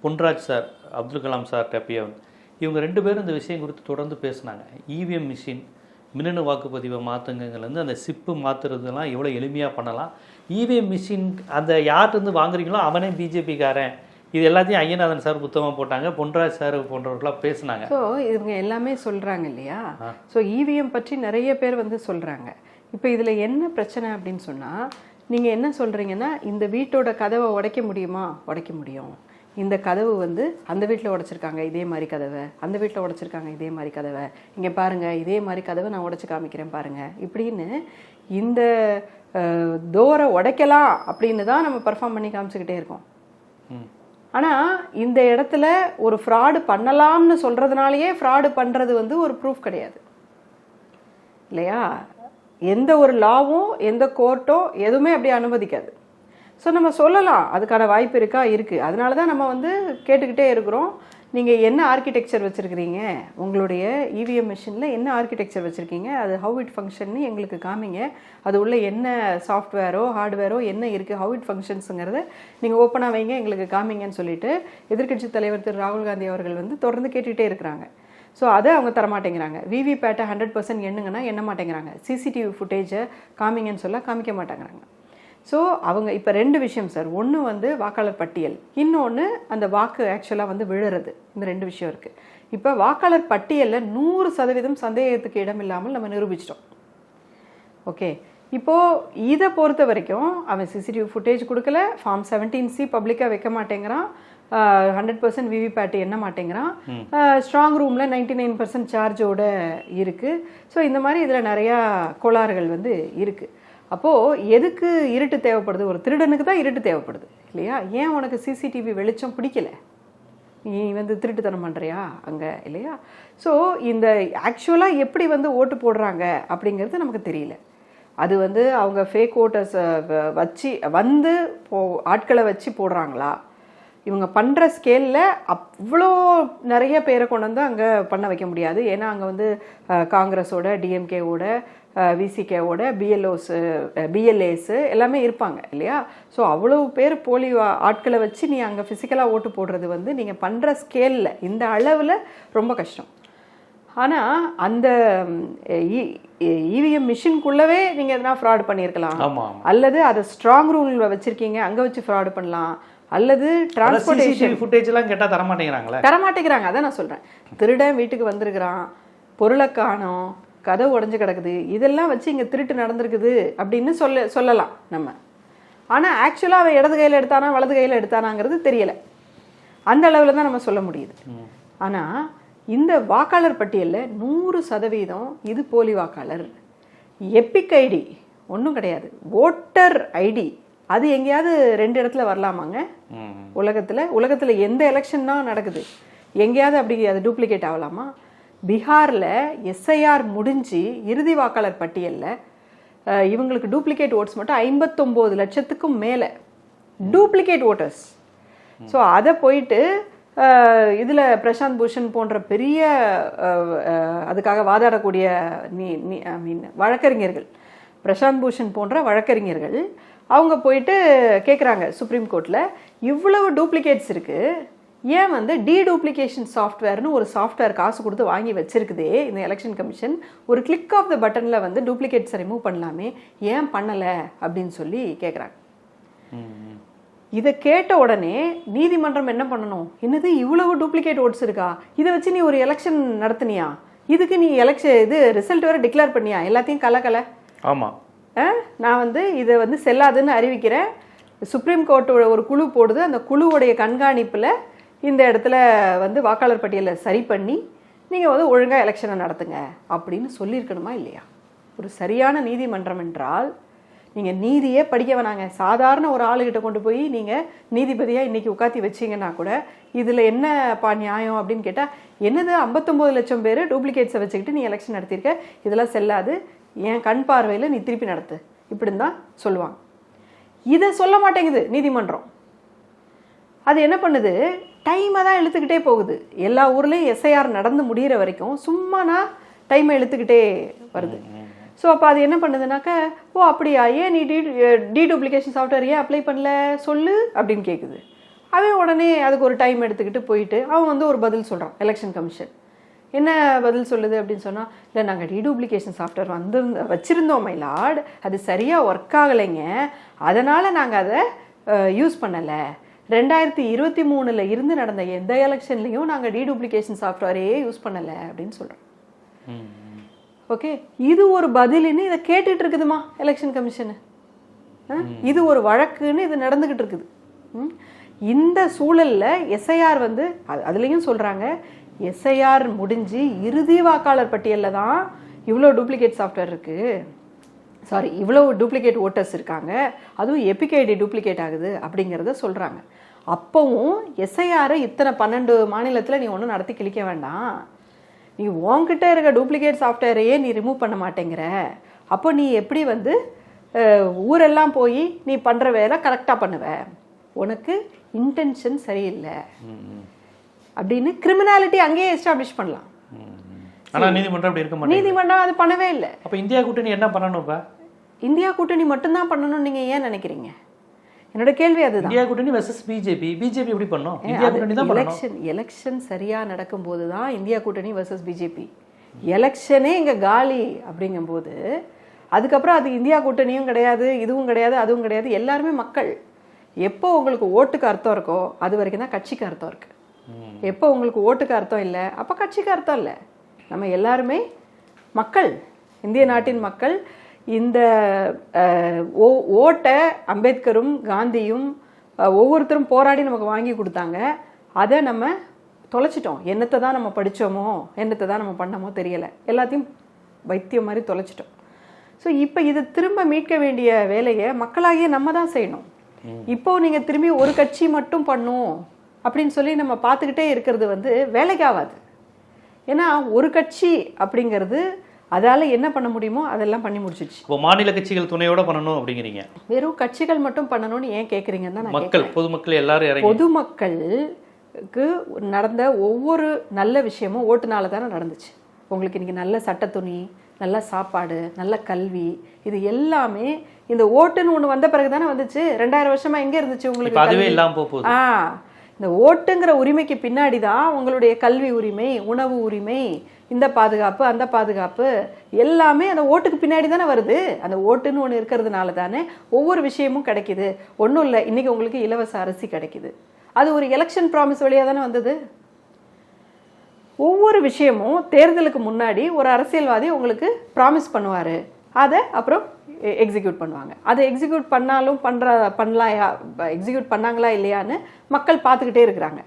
பொன்ராஜ் சார், அப்துல் கலாம் சார், டப்பியவன் இவங்க 2 பேரும் இந்த விஷயம் குறித்து தொடர்ந்து பேசினாங்க. இவிஎம் மிஷின், மின்னணு வாக்குப்பதிவை மாற்றுங்கலேருந்து அந்த சிப்பு மாற்றுறதுலாம் எவ்வளோ எளிமையாக பண்ணலாம். இவிஎம் மிஷின் அந்த யார்கிட்டருந்து வாங்குறீங்களோ அவனே பிஜேபிக்காரன். இது எல்லாத்தையும் ஐயநாதன் சார் புத்தகமாக போட்டாங்க, பொன்ராஜ் சார் போன்றவர்களாக பேசினாங்க. ஸோ இவங்க எல்லாமே சொல்கிறாங்க இல்லையா? ஸோ இவிஎம் பற்றி நிறைய பேர் வந்து சொல்கிறாங்க. இப்போ இதில் என்ன பிரச்சனை அப்படின்னு சொன்னால், நீங்கள் என்ன சொல்கிறீங்கன்னா, இந்த வீட்டோட கதவை உடைக்க முடியுமா? உடைக்க முடியும். இந்த கதவு வந்து அந்த வீட்டில் உடைச்சிருக்காங்க இதே மாதிரி கதவை, அந்த வீட்டில் உடைச்சிருக்காங்க இதே மாதிரி கதவை, இங்கே பாருங்கள் இதே மாதிரி கதவை நான் உடைச்சி காமிக்கிறேன் பாருங்கள், இப்படின்னு இந்த டோரை உடைக்கலாம் அப்படின்னு தான் நம்ம பர்ஃபார்ம் பண்ணி காமிச்சிக்கிட்டே இருக்கோம். ஆனால் இந்த இடத்துல ஒரு ஃப்ராடு பண்ணலாம்னு சொல்கிறதுனாலேயே ஃப்ராடு பண்ணுறது வந்து ஒரு ப்ரூஃப் கிடையாது இல்லையா? எந்த ஒரு லாவும் எந்த கோர்ட்டோ எதுவுமே அப்படி அனுமதிக்காது. ஸோ நம்ம சொல்லலாம் அதுக்கான வாய்ப்பு இருக்கா? இருக்குது. அதனால தான் நம்ம வந்து கேட்டுக்கிட்டே இருக்கிறோம், நீங்கள் என்ன ஆர்கிடெக்சர் வச்சுருக்கிறீங்க, உங்களுடைய இவிஎம் மிஷினில் என்ன ஆர்கிடெக்சர் வச்சுருக்கீங்க, அது ஹவு இட் ஃபங்க்ஷன்னு எங்களுக்கு காமிங்க, அது உள்ள என்ன சாஃப்ட்வேரோ ஹார்ட்வேரோ என்ன இருக்குது, ஹவு இட் ஃபங்க்ஷன்ஸுங்கிறத நீங்கள் ஓப்பனாக வைங்க, எங்களுக்கு காமிங்கன்னு சொல்லிட்டு எதிர்க்கட்சி தலைவர் திரு ராகுல் காந்தி அவர்கள் வந்து தொடர்ந்து கேட்டுகிட்டே இருக்கிறாங்க. ஸோ அதை அவங்க தரமாட்டேங்கிறாங்க. விவிபேட்டை 100% எண்ணுங்கன்னா எண்ண மாட்டேங்கிறாங்க. சிசிடிவி ஃபுட்டேஜை காமிங்கன்னு சொல்ல காமிக்க மாட்டேங்கிறாங்க. ஸோ அவங்க இப்போ 2 விஷயம் சார். ஒன்று வந்து வாக்காளர் பட்டியல், இன்னொன்று அந்த வாக்கு ஆக்சுவலாக வந்து விழுறது. இந்த 2 விஷயம் இருக்குது. இப்போ வாக்காளர் பட்டியலில் 100% சந்தேகத்துக்கு இடம் இல்லாமல் நம்ம நிரூபிச்சிட்டோம். ஓகே, இப்போது இதை பொறுத்த வரைக்கும் அவன் சிசிடிவி ஃபுட்டேஜ் கொடுக்கல, ஃபார்ம் 17C பப்ளிக்காக வைக்க மாட்டேங்கிறான், 100% விவிபேட் எண்ண மாட்டேங்கிறான், ஸ்ட்ராங் ரூமில் 99% சார்ஜோட இருக்குது. ஸோ இந்த மாதிரி இதில் நிறையா கோளாறுகள் வந்து இருக்குது. அப்போது எதுக்கு இருட்டு தேவைப்படுது? ஒரு திருடனுக்கு தான் இருட்டு தேவைப்படுது இல்லையா? ஏன் உனக்கு சிசிடிவி வெளிச்சம் பிடிக்கல? நீ வந்து திருட்டுத்தனம் பண்ணுறியா அங்கே இல்லையா? ஸோ இந்த ஆக்சுவலாக எப்படி வந்து ஓட்டு போடுறாங்க அப்படிங்கிறது நமக்கு தெரியல. அது வந்து அவங்க ஃபேக் ஓட்டர்ஸை வச்சு வந்து ஆட்களை வச்சு போடுறாங்களா? இவங்க பண்ணுற ஸ்கேலில் அவ்வளோ நிறைய பேரை கொண்டு வந்து அங்கே பண்ண வைக்க முடியாது. ஏன்னா அங்கே வந்து காங்கிரஸோட, டிஎம்கேவோட, விசிகேவோட, பிஎல்ஏஸ் எல்லாமே இருப்பாங்க இல்லையா? ஸோ அவ்வளோ பேர் போலி ஆட்களை வச்சு நீ அங்கே ஃபிசிக்கலாக ஓட்டு போடுறது வந்து நீங்கள் பண்ணுற ஸ்கேலில் இந்த அளவில் ரொம்ப கஷ்டம். ஆனால் அந்த இவிஎம் மிஷின்குள்ளவே நீங்கள் எதனா ஃப்ராட் பண்ணியிருக்கலாம், அல்லது அதை ஸ்ட்ராங் ரூமில் வச்சுருக்கீங்க அங்கே வச்சு ஃப்ராட் பண்ணலாம், அல்லது டிரான்ஸ்போர்ட்டேஷன் ஃபுட்டேஜ்லாம் கேட்டால் தரமாட்டேங்கிறாங்க. அதான் நான் சொல்கிறேன். திருடன் வீட்டுக்கு வந்திருக்கிறான், பொருளை காணோம், கதவு உடஞ்சி கிடக்குது, இதெல்லாம் வச்சு இங்கே திருட்டு நடந்திருக்குது அப்படின்னு சொல்லலாம் நம்ம. ஆனால் ஆக்சுவலாக அவன் இடது கையில் எடுத்தானா வலது கையில் எடுத்தானாங்கிறது தெரியலை. அந்த அளவில் தான் நம்ம சொல்ல முடியுது. ஆனால் இந்த வாக்காளர் பட்டியலில் 100% இது போலி வாக்காளர். எப்பிக் ஐடி ஒன்றும் கிடையாது, ஓட்டர் ஐடி. அது எங்கேயாவது 2 இடத்துல வரலாமாங்க உலகத்தில் எந்த எலெக்ஷன் தான் நடக்குது? எங்கேயாவது அப்படி அது டூப்ளிகேட் ஆகலாமா? பீகாரில் எஸ்ஐஆர் முடிஞ்சு இறுதி வாக்காளர் பட்டியலில் இவங்களுக்கு டூப்ளிகேட் ஓட்ஸ் மட்டும் 59 லட்சத்துக்கும் மேலே டூப்ளிகேட் ஓட்டர்ஸ். ஸோ அதை போயிட்டு இதில் பிரசாந்த் பூஷன் போன்ற பெரிய அதுக்காக வாதாடக்கூடிய வழக்கறிஞர்கள், பிரசாந்த் பூஷன் போன்ற வழக்கறிஞர்கள் அவங்க போயிட்டு கேட்குறாங்க சுப்ரீம் கோர்ட்டில், இவ்வளவு டூப்ளிகேட்ஸ் இருக்குது, ஏன் வந்து டீடூப்ளிகேஷன் சாஃப்ட்வேர்னு ஒரு சாஃப்ட்வேர் காசு கொடுத்து வாங்கி வச்சிருக்குதே இந்த எலெக்ஷன் கமிஷன், ஒரு கிளிக் ஆஃப் த பட்டனில் வந்து டூப்ளிகேட்ஸை ரிமூவ் பண்ணலாமே, ஏன் பண்ணலை அப்படின்னு சொல்லி கேட்குறாங்க. இதை கேட்ட உடனே நீதிமன்றம் என்ன பண்ணணும்? என்னது இவ்வளவு டூப்ளிகேட் ஓட்ஸ் இருக்கா, இதை வச்சு நீ ஒரு எலெக்ஷன் நடத்துனியா, இதுக்கு நீ இது ரிசல்ட் வேறு டிக்ளேர் பண்ணியா, எல்லாத்தையும் கலக்கலை, ஆமாம் நான் வந்து இதை வந்து செல்லாதுன்னு அறிவிக்கிறேன், சுப்ரீம் கோர்ட்டோட ஒரு குழு போடுது, அந்த குழுவுடைய கண்காணிப்பில் இந்த இடத்துல வந்து வாக்காளர் பட்டியலை சரி பண்ணி நீங்கள் வந்து ஒழுங்காக எலெக்ஷனை நடத்துங்க அப்படின்னு சொல்லியிருக்கணுமா இல்லையா? ஒரு சரியான நீதிமன்றம் என்றால் நீங்கள் நீதியே படிக்க வேணாங்க, சாதாரண ஒரு ஆளுகிட்ட கொண்டு போய் நீங்கள் நீதிபதியாக இன்றைக்கி உட்காத்தி வச்சிங்கன்னா கூட இதில் என்னப்பா நியாயம் அப்படின்னு கேட்டால், என்னது 59 லட்சம் பேர் டூப்ளிகேட்ஸை வச்சுக்கிட்டு நீ எலெக்ஷன் நடத்தியிருக்க, இதெல்லாம் செல்லாது, என் கண் பார்வையில் நீ திருப்பி நடத்து இப்படின்னு தான் சொல்லுவாங்க. இதை சொல்ல மாட்டேங்குது நீதிமன்றம். அது என்ன பண்ணுது? டைமை தான் இழுத்துக்கிட்டே போகுது. எல்லா ஊர்லேயும் எஸ்ஐஆர் நடந்து முடிகிற வரைக்கும் சும்மானா டைமை இழுத்துக்கிட்டே வருது. ஸோ அப்போ அது என்ன பண்ணுதுனாக்கா, ஓ அப்படியா, ஏன் நீ டீடூப்ளிகேஷன் சாஃப்ட்வேர் ஏன் அப்ளை பண்ணல சொல்லு அப்படின்னு கேட்குது. அவன் உடனே அதுக்கு ஒரு டைம் எடுத்துக்கிட்டு போயிட்டு அவன் வந்து ஒரு பதில் சொல்கிறான். எலெக்ஷன் கமிஷன் என்ன பதில் சொல்லுது அப்படின்னு சொன்னால், இல்லை நாங்கள் டீடூப்ளிகேஷன் சாஃப்ட்வேர் வச்சுருந்தோம் மைலார்ட், அது சரியாக ஒர்க் ஆகலைங்க, அதனால் நாங்கள் அதை யூஸ் பண்ணலை, 2023 இருந்து நடந்த எந்த எலெக்ஷன்லையும் நாங்கள் டீடூப்ளிகேஷன் சாஃப்ட்வேரையே யூஸ் பண்ணலை அப்படின்னு சொல்கிறோம். ஓகே, இது ஒரு பதிலுன்னு இதை கேட்டுட்டு இருக்குதுமா எலெக்ஷன் கமிஷனு. இது ஒரு வழக்குன்னு இது நடந்துக்கிட்டு இருக்குது. இந்த சூழலில் எஸ்ஐஆர் வந்து அதுலேயும் சொல்கிறாங்க, எஸ்ஐஆர் முடிஞ்சு இறுதி வாக்காளர் பட்டியலில் தான் இவ்வளோ டூப்ளிகேட் சாஃப்ட்வேர் இருக்குது, சாரி இவ்வளோ டூப்ளிகேட் ஓட்டர்ஸ் இருக்காங்க, அதுவும் எபிக் ஐடி டூப்ளிகேட் ஆகுது அப்படிங்கிறத சொல்கிறாங்க. அப்போவும் எஸ்ஐஆரை இத்தனை 12 மாநிலத்தில் நீ ஒன்றும் நடத்தி கிழிக்க வேண்டாம், நீ உன்கிட்ட இருக்க டூப்ளிகேட் சாஃப்ட்வேரையே நீ ரிமூவ் பண்ண மாட்டேங்கிற, அப்போ நீ எப்படி வந்து ஊரெல்லாம் போய் நீ பண்ணுற வேலை கரெக்டாக பண்ணுவ, உனக்கு இன்டென்ஷன் சரியில்லை அப்படின்னு கிரிமினாலிட்டி அங்கேயே எஸ்டாப்ளிஷ் பண்ணலாம். ஆனால் நீதிமன்றம் அப்படி இருக்க மாட்டேங்குது. நீதிமன்றம் அது பண்ணவே இல்லை. அப்போ இந்தியா கூட்டணி என்ன பண்ணணும்? இப்போ இந்தியா கூட்டணி மட்டும்தான் பண்ணணும் நீங்கள் ஏன் நினைக்கிறீங்க? என்னோட கேள்வி அதுதான். இந்தியா கூட்டணி வெர்சஸ் பிஜேபி எப்படி பண்ணணும்? இந்தியா கூட்டணி தான் எலெக்ஷன் சரியாக நடக்கும்போது தான் இந்தியா கூட்டணி வெர்சஸ் பிஜேபி. எலெக்ஷனே இங்கே காலி அப்படிங்கும்போது அதுக்கப்புறம் அது இந்தியா கூட்டணியும் கிடையாது, இதுவும் கிடையாது, அதுவும் கிடையாது. எல்லாருமே மக்கள். எப்போ உங்களுக்கு ஓட்டுக்கு அர்த்தம் இருக்கோ அது வரைக்கும் தான் கட்சிக்கு அர்த்தம் இருக்கு. எப்போ உங்களுக்கு ஓட்டுக்கு அர்த்தம் இல்லை அப்போ கட்சிக்கு அர்த்தம் இல்லை. நம்ம எல்லாருமே மக்கள், இந்திய நாட்டின் மக்கள். இந்த ஓட்டை அம்பேத்கரும் காந்தியும் ஒவ்வொருத்தரும் போராடி நமக்கு வாங்கி கொடுத்தாங்க. அதை நம்ம தொலைச்சிட்டோம். என்னத்தை தான் நம்ம படித்தோமோ, என்னத்தை தான் நம்ம பண்ணமோ தெரியலை. எல்லாத்தையும் வைத்தியம் மாதிரி தொலைச்சிட்டோம். ஸோ இப்போ இதை திரும்ப மீட்க வேண்டிய வேலையை மக்களாகிய நம்ம தான் செய்யணும். இப்போ நீங்கள் திரும்பி ஒரு கட்சி மட்டும் பண்ணும் அப்படின்னு சொல்லி நம்ம பார்த்துக்கிட்டே இருக்கிறது வந்து வேலைக்கு ஆகாது. ஏன்னா ஒரு கட்சி அப்படிங்கிறது அதால் என்ன பண்ண முடியுமோ அதெல்லாம் பண்ணி முடிச்சிச்சு. இப்போ மாநில கட்சிகள் துணையோட பண்ணணும் அப்படிங்கிறீங்க. வெறும் கட்சிகள் மட்டும் பண்ணணும்னு ஏன் கேட்குறீங்கன்னு தான் மக்கள், பொதுமக்கள் எல்லாரும் இறங்கி, பொதுமக்களுக்கு நடந்த ஒவ்வொரு நல்ல விஷயமும் ஓட்டுனால தானே நடந்துச்சு. உங்களுக்கு இன்னைக்கு நல்ல சட்டத்துணி, நல்ல சாப்பாடு, நல்ல கல்வி, இது எல்லாமே இந்த ஓட்டுன்னு ஒன்று வந்த பிறகு தானே வந்துச்சு. 2000 வருஷமா எங்கே இருந்துச்சு உங்களுக்கு? அதுவே இல்லாம போகுது. இந்த ஓட்டுங்கிற உரிமைக்கு பின்னாடி தான் உங்களுடைய கல்வி உரிமை, உணவு உரிமை, இந்த பாதுகாப்பு, அந்த பாதுகாப்பு எல்லாமே அந்த ஓட்டுக்கு பின்னாடி தானே வருது. அந்த ஓட்டுன்னு ஒன்று இருக்கிறதுனால தானே ஒவ்வொரு விஷயமும் கிடைக்குது. ஒன்றும் இல்லை, இன்னைக்கு உங்களுக்கு இலவச அரிசி கிடைக்குது. அது ஒரு எலெக்ஷன் ப்ராமிஸ் வழியாக தானே வந்தது. ஒவ்வொரு விஷயமும் தேர்தலுக்கு முன்னாடி ஒரு அரசியல்வாதி உங்களுக்கு ப்ராமிஸ் பண்ணுவார், அதை அப்புறம் எக்ஸிக்யூட் பண்ணுவாங்க. அதை எக்ஸிக்யூட் பண்ணாலும் எக்ஸிக்யூட் பண்ணாங்களா இல்லையான்னு மக்கள் பார்த்துக்கிட்டே இருக்கிறாங்க.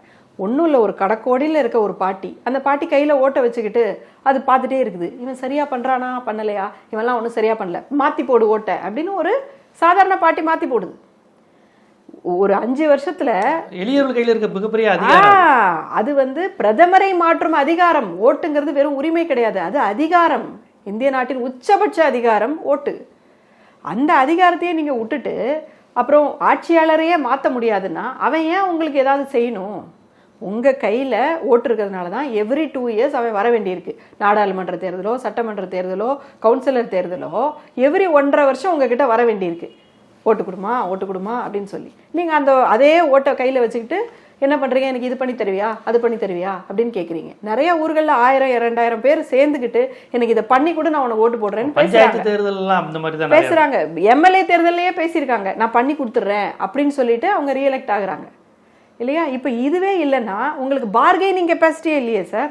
ஒன்றும் இல்லை, ஒரு கடக்கோடியில் இருக்க ஒரு பாட்டி, அந்த பாட்டி கையில் ஓட்டை வச்சுக்கிட்டு அது பார்த்துட்டே இருக்குது. இவன் சரியாக பண்ணுறானா பண்ணலையா, இவன்லாம் ஒன்றும் சரியாக பண்ணல, மாற்றி போடு ஓட்டை அப்படின்னு ஒரு சாதாரண பாட்டி மாற்றி போடுது. ஒரு 5 வருஷத்துல எளியவர்கள் கையில் இருக்க மிகப்பெரிய அதிகாரம். அது வந்து பிரதமரை மாற்றும் அதிகாரம். ஓட்டுங்கிறது வெறும் உரிமை கிடையாது, அது அதிகாரம். இந்திய நாட்டின் உச்சபட்ச அதிகாரம் ஓட்டு. அந்த அதிகாரத்தையே நீங்க விட்டுட்டு அப்புறம் ஆட்சியாளரையே மாற்ற முடியாதுன்னா அவன் ஏன் உங்களுக்கு ஏதாவது செய்யணும்? உங்க கையில ஓட்டு இருக்கிறதுனால தான் எவ்ரி 2 இயர்ஸ் அவன் வர வேண்டியிருக்கு. நாடாளுமன்ற தேர்தலோ, சட்டமன்ற தேர்தலோ, கவுன்சிலர் தேர்தலோ எவ்ரி 1.5 வருஷம் உங்ககிட்ட வர வேண்டியிருக்கு. ஓட்டு கொடுமா, ஓட்டு கொடுமா அப்படின்னு சொல்லி நீங்கள் அதே ஓட்டை கையில் வச்சுக்கிட்டு என்ன பண்ணுறீங்க, எனக்கு இது பண்ணி தருவியா, அது பண்ணி தருவியா அப்படின்னு கேட்குறீங்க. நிறைய ஊர்களில் 1000-2000 பேர் சேர்ந்துக்கிட்டு எனக்கு இதை பண்ணி கூட நான் உனக்கு ஓட்டு போடுறேன்னு பஞ்சாயத்து தேர்தல்லாம் அந்த மாதிரி தான் பேசுகிறாங்க. எம்எல்ஏ தேர்தலையே பேசியிருக்காங்க, நான் பண்ணி கொடுத்துட்றேன் அப்படின்னு சொல்லிட்டு அவங்க ரீஎலெக்ட் ஆகுறாங்க இல்லையா. இப்போ இதுவே இல்லைன்னா உங்களுக்கு பார்கெனிங் கெப்பாசிட்டியே இல்லையே சார்.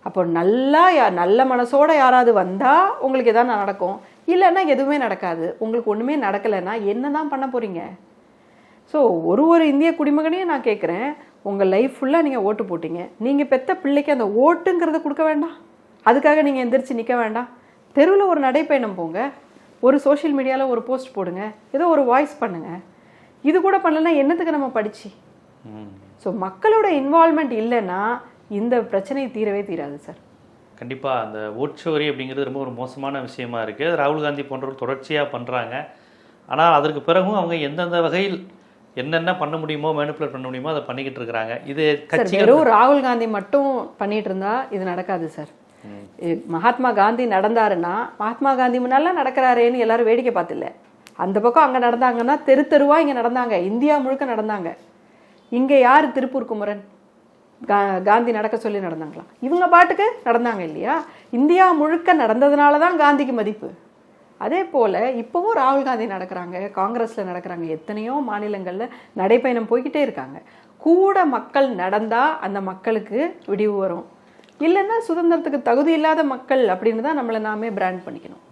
அப்போ நல்ல மனசோட யாராவது வந்தால் உங்களுக்கு எதாவது நடக்கும், இல்லைன்னா எதுவுமே நடக்காது. உங்களுக்கு ஒன்றுமே நடக்கலைன்னா என்ன தான் பண்ண போகிறீங்க? ஸோ ஒரு இந்திய குடிமகனையும் நான் கேட்குறேன், உங்கள் லைஃப் ஃபுல்லாக நீங்கள் ஓட்டு போட்டீங்க, நீங்கள் பெற்ற பிள்ளைக்கு அந்த ஓட்டுங்கிறத கொடுக்க வேண்டாம்? அதுக்காக நீங்கள் எந்திரிச்சு நிற்க வேண்டாம்? தெருவில் ஒரு நடைப்பயணம் போங்க, ஒரு சோஷியல் மீடியாவில் ஒரு போஸ்ட் போடுங்க, ஏதோ ஒரு வாய்ஸ் பண்ணுங்கள். இது கூட பண்ணலைன்னா என்னத்துக்கு நம்ம படிச்சு? ஸோ மக்களோட இன்வால்மெண்ட் இல்லைன்னா இந்த பிரச்சனை தீரவே தீராது சார். கண்டிப்பாக அந்த ஓட்சோரி அப்படிங்கிறது ரொம்ப ஒரு மோசமான விஷயமா இருக்குது. ராகுல் காந்தி போன்றவர் தொடர்ச்சியாக பண்ணுறாங்க. ஆனால் அதற்கு பிறகும் அவங்க எந்தெந்த வகையில் என்னென்ன பண்ண முடியுமோ, மேனிப்புலேட் பண்ண முடியுமோ அதை பண்ணிக்கிட்டு இருக்கிறாங்க. இது கட்சிகள் ராகுல் காந்தி மட்டும் பண்ணிட்டு இருந்தா இது நடக்காது சார். மகாத்மா காந்தி நடந்தாருன்னா மகாத்மா காந்தி முன்னாலாம் நடக்கிறாரேன்னு எல்லாரும் வேடிக்கை பார்த்தில்ல. அந்த பக்கம் அங்கே நடந்தாங்கன்னா தெருவா இங்கே நடந்தாங்க, இந்தியா முழுக்க நடந்தாங்க. இங்கே யார் திருப்பூர் குமரன் காந்தி நடக்க சொல்லி நடந்தாங்களா? இவங்க பாட்டுக்கு நடந்தாங்க இல்லையா. இந்தியா முழுக்க நடந்ததுனால தான் காந்திக்கு மதிப்பு. அதே போல் இப்போவும் ராகுல் காந்தி நடக்கிறாங்க, காங்கிரஸில் நடக்கிறாங்க, எத்தனையோ மாநிலங்களில் நடைப்பயணம் போய்கிட்டே இருக்காங்க. கூட மக்கள் நடந்தால் அந்த மக்களுக்கு விடிவு வரும். இல்லைன்னா சுதந்திரத்துக்கு தகுதி இல்லாத மக்கள் அப்படின்னு தான் நம்மளை நாமே பிராண்ட் பண்ணிக்கணும்.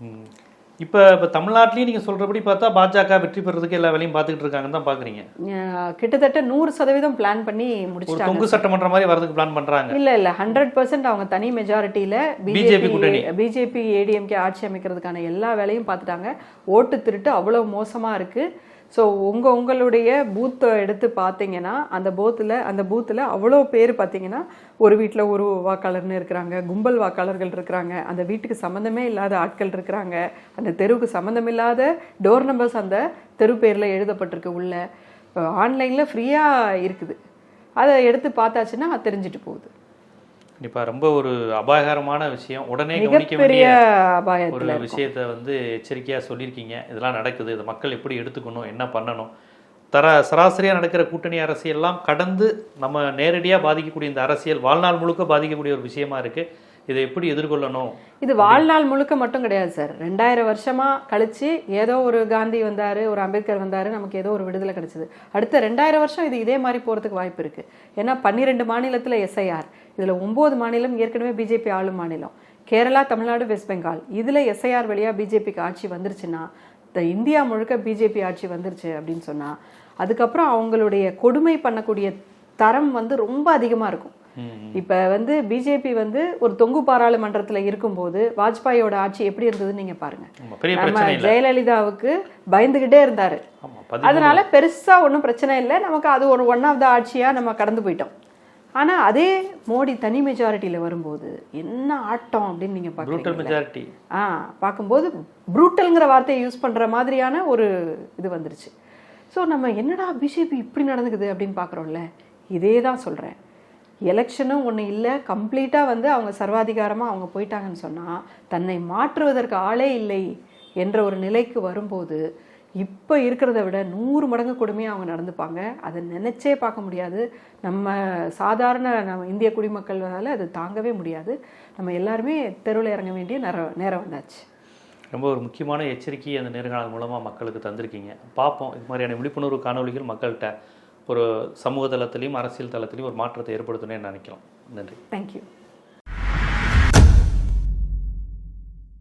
இப்போ தமிழ்நாட்டிலையும் நீங்கள் சொல்கிறபடி பார்த்தா பாஜக வெற்றி பெறதுக்கு எல்லா வேலையும் பார்த்துக்கிட்டு இருக்காங்கன்னு தான் பார்க்குறீங்க. கிட்டத்தட்ட 100% பிளான் பண்ணி முடிச்சுட்டாங்க. தொங்கு சட்டமன்ற மாதிரி வரதுக்கு பிளான் பண்ணுறாங்க. இல்லை 100% அவங்க தனி மெஜாரிட்டியில் பிஜேபி ஏடிஎம்கே ஆட்சி அமைக்கிறதுக்கான எல்லா வேலையும் பார்த்துட்டாங்க. ஓட்டு திருட்டு அவ்வளோ மோசமாக இருக்குது. ஸோ உங்களுடைய பூத்தை எடுத்து பார்த்தீங்கன்னா அந்த பூத்தில் அவ்வளோ பேர் பார்த்தீங்கன்னா ஒரு வீட்டில் ஒரு வாக்காளர்னு இருக்கிறாங்க, கும்பல் வாக்காளர்கள் இருக்கிறாங்க, அந்த வீட்டுக்கு சம்மந்தமே இல்லாத ஆட்கள் இருக்கிறாங்க, அந்த தெருவுக்கு சம்மந்தம் இல்லாத டோர் நம்பர்ஸ் அந்த தெரு பேரில் எழுதப்பட்டிருக்கு, உள்ள ஆன்லைனில் ஃப்ரீயாக இருக்குது. அதை எடுத்து பார்த்தாச்சுன்னா தெரிஞ்சுட்டு போகுது. கண்டிப்பாக ரொம்ப ஒரு அபாயகரமான விஷயம். உடனே கவனிக்க வேண்டிய ஒரு விஷயத்தை எச்சரிக்கையாக சொல்லியிருக்கீங்க. இதெல்லாம் நடக்குது, இதை மக்கள் எப்படி எடுத்துக்கணும், என்ன பண்ணணும். சராசரியாக நடக்கிற கூட்டணி அரசியல்லாம் கடந்து நம்ம நேரடியாக பாதிக்கக்கூடிய இந்த அரசியல் வாழ்நாள் முழுக்க பாதிக்கக்கூடிய ஒரு விஷயமா இருக்குது. இதை எப்படி எதிர்கொள்ளணும்? இது வாழ்நாள் முழுக்க மட்டும் கிடையாது சார். 2000 வருஷமா கழிச்சு ஏதோ ஒரு காந்தி வந்தாரு, ஒரு அம்பேத்கர் வந்தாரு, நமக்கு ஏதோ ஒரு விடுதலை கிடைச்சது. அடுத்த 2000 வருஷம் இது இதே மாதிரி போறதுக்கு வாய்ப்பு இருக்கு. ஏன்னா 12 மாநிலத்துல எஸ்ஐஆர், இதுல 9 மாநிலம் ஏற்கனவே பிஜேபி ஆளும் மாநிலம். கேரளா, தமிழ்நாடு, வெஸ்ட் பெங்கால், இதுல எஸ்ஐஆர் வழியா பிஜேபிக்கு ஆட்சி வந்துருச்சுன்னா, இந்தியா முழுக்க பிஜேபி ஆட்சி வந்துருச்சு அப்படின்னு சொன்னா, அதுக்கப்புறம் அவங்களுடைய கொடுமை பண்ணக்கூடிய தரம் வந்து ரொம்ப அதிகமா இருக்கும். இப்ப வந்து பிஜேபி வந்து ஒரு தொங்கு பாராளுமன்றத்துல இருக்கும்போது வாஜ்பாயோட ஆட்சி எப்படி இருந்ததுன்னு நீங்க பாருங்க. நம்ம ஜெயலலிதாவுக்கு பயந்துகிட்டே இருந்தாரு, அதனால பெருசா ஒன்றும் பிரச்சனை இல்லை, நமக்கு அது ஒரு ஒன் ஆஃப் த ஆட்சியா நம்ம கடந்து போயிட்டோம். ஆனா அதே மோடி தனி மெஜாரிட்டியில வரும்போது என்ன ஆட்டம் அப்படின்னு நீங்க பாக்குறீங்க. பார்க்கும்போது ப்ரூட்டல்ங்கிற வார்த்தையை யூஸ் பண்ற மாதிரியான ஒரு இது வந்துருச்சு. ஸோ நம்ம என்னடா பிஜேபி இப்படி நடந்துக்குது அப்படின்னு பார்க்குறோம்ல, இதே தான் சொல்கிறேன். எலெக்ஷனும் ஒன்று இல்லை, கம்ப்ளீட்டாக வந்து அவங்க சர்வாதிகாரமாக அவங்க போயிட்டாங்கன்னு சொன்னால், தன்னை மாற்றுவதற்கு ஆளே இல்லை என்ற ஒரு நிலைக்கு வரும்போது இப்போ இருக்கிறத விட 100 மடங்கு கொடுமையாக அவங்க நடந்துப்பாங்க. அதை நினச்சே பார்க்க முடியாது. நம்ம சாதாரண இந்திய குடிமக்கள்னால அது தாங்கவே முடியாது. நம்ம எல்லாருமே தெருவில் இறங்க வேண்டிய நேரம் வந்தாச்சு. ரொம்ப ஒரு முக்கியமான எச்சரிக்கை அந்த நேர்காணல் மூலமாக மக்களுக்கு தந்திருக்கீங்க. பார்ப்போம், இது மாதிரியான விழிப்புணர்வு காணொலிகள் மக்கள்கிட்ட ஒரு சமூக தளத்திலையும் அரசியல் தளத்திலையும் ஒரு மாற்றத்தை ஏற்படுத்தணும்னு நினைக்கிறோம். நன்றி. தேங்க்யூ.